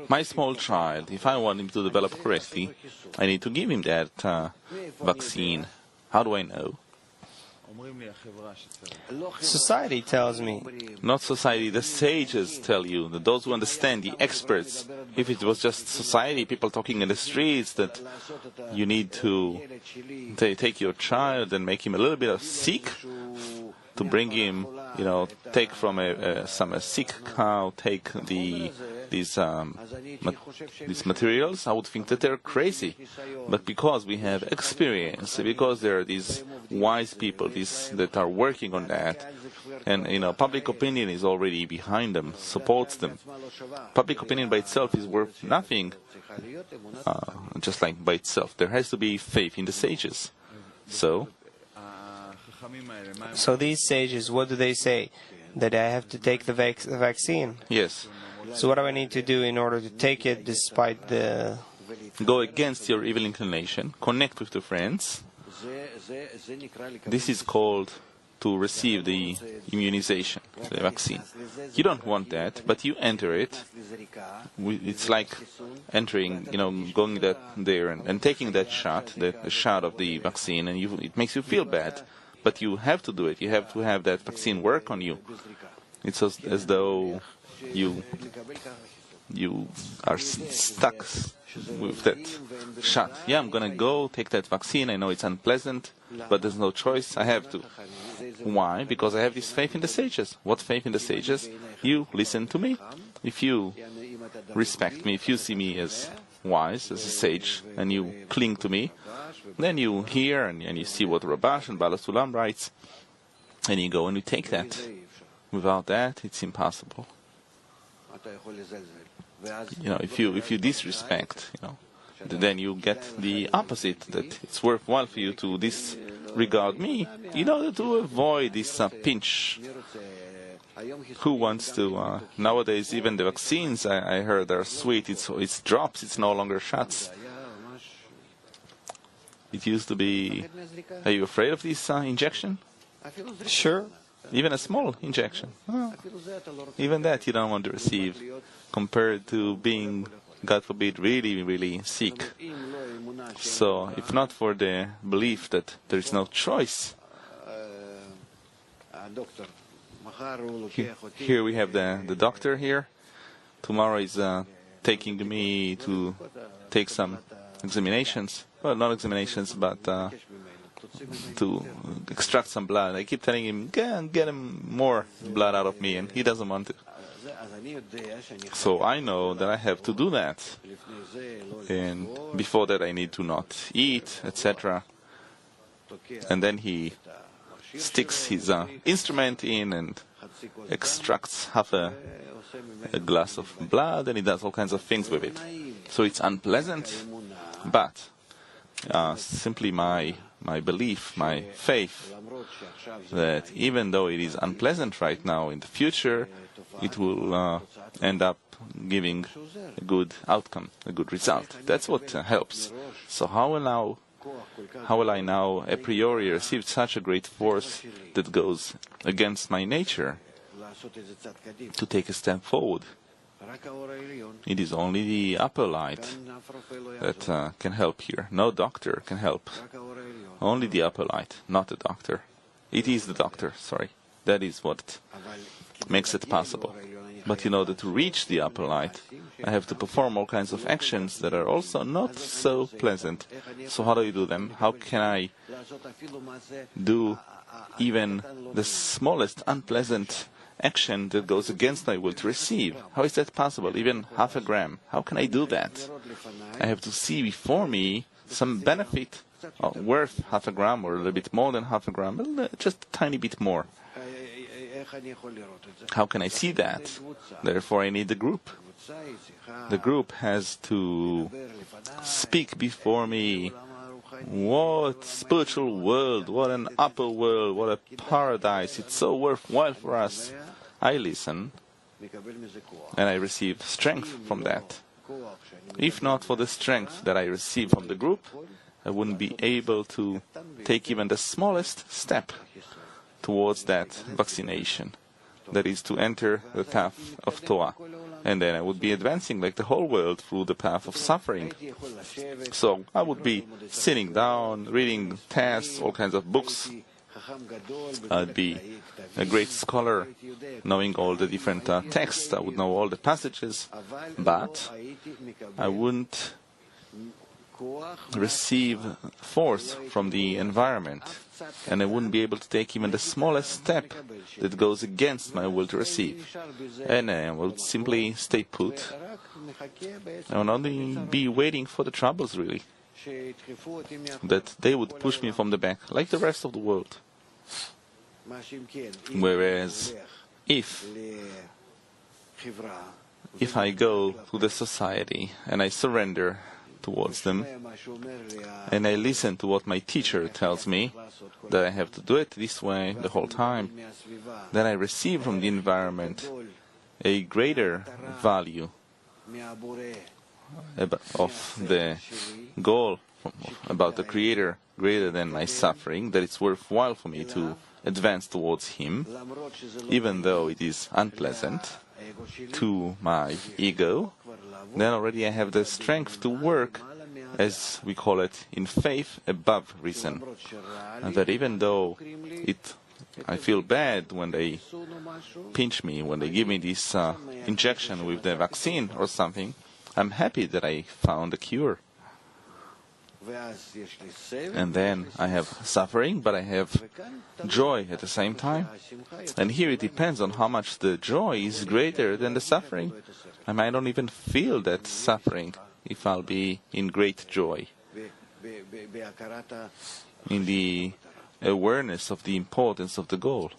My small child, if I want him to develop correctly, I need to give him that vaccine. How do I know? Society tells me. Not society, the sages tell you, those who understand, the experts. If it was just society, people talking in the streets, that you need to take your child and make him a little bit sick, to bring him, take from a sick cow, take these materials, I would think that they're crazy. But because we have experience, because there are these wise people that are working on that, and public opinion is already behind them, supports them. Public opinion by itself is worth nothing, just like by itself. There has to be faith in the sages. So these sages, what do they say? That I have to take the vaccine? Yes. So what do I need to do in order to take it despite the... Go against your evil inclination, connect with the friends. This is called to receive the immunization, the vaccine. You don't want that, but you enter it. It's like entering, going there and taking that shot, the shot of the vaccine, and it makes you feel bad. But you have to do it. You have to have that vaccine work on you. It's as though you are stuck with that shot. Yeah, I'm going to go take that vaccine. I know it's unpleasant, but there's no choice. I have to. Why? Because I have this faith in the sages. What faith in the sages? You listen to me. If you respect me, if you see me as wise, as a sage, and you cling to me, then you hear and you see what Rabash and Bala Sulam writes, and you go and you take that. Without that, it's impossible. If you disrespect, then you get the opposite, that it's worthwhile for you to disregard me in order to avoid this pinch. Who wants to? Nowadays, even the vaccines, I heard, are sweet. It's drops. It's no longer shots. It used to be. Are you afraid of this injection? Sure. Even a small injection. Even that you don't want to receive, compared to being, God forbid, really, really sick. So, if not for the belief that there is no choice, here we have the doctor here. Tomorrow is taking me to take some examinations. Well, not examinations, but to extract some blood. I keep telling him, get him more blood out of me, and he doesn't want it. So I know that I have to do that. And before that I need to not eat, etc. And then he sticks his instrument in and extracts half a glass of blood, and he does all kinds of things with it. So it's unpleasant, but simply my belief, my faith, that even though it is unpleasant right now, in the future it will end up giving a good outcome, a good result. That's what helps. So how will I now a priori receive such a great force that goes against my nature to take a step forward? It is only the upper light that can help here. No doctor can help. Only the upper light, not the doctor. It is the doctor, sorry. That is what makes it possible. But in order to reach the upper light, I have to perform all kinds of actions that are also not so pleasant. So how do you do them? How can I do even the smallest unpleasant action that goes against my will to receive? How is that possible? Even half a gram. How can I do that? I have to see before me some benefit worth half a gram, or a little bit more than half a gram, just a tiny bit more. How can I see that? Therefore I need the group. The group has to speak before me. What spiritual world, what an upper world, what a paradise. It's so worthwhile for us. I listen, and I receive strength from that. If not for the strength that I receive from the group, I wouldn't be able to take even the smallest step towards that vaccination. That is to enter the path of Torah. And then I would be advancing like the whole world through the path of suffering. So I would be sitting down, reading texts, all kinds of books. I'd be a great scholar, knowing all the different texts. I would know all the passages, but I wouldn't receive force from the environment, and I wouldn't be able to take even the smallest step that goes against my will to receive. And I would simply stay put. I would only be waiting for the troubles, really, that they would push me from the back, like the rest of the world. Whereas if I go to the society and I surrender towards them, and I listen to what my teacher tells me, that I have to do it this way the whole time, then I receive from the environment a greater value of the goal, about the Creator, greater than my suffering, that it's worthwhile for me to advance towards Him, even though it is unpleasant to my ego. Then already I have the strength to work, as we call it, in faith above reason. And that even though I feel bad when they pinch me, when they give me this injection with the vaccine or something, I'm happy that I found a cure. And then I have suffering, but I have joy at the same time. And here it depends on how much the joy is greater than the suffering. I might not even feel that suffering if I'll be in great joy, in the awareness of the importance of the goal.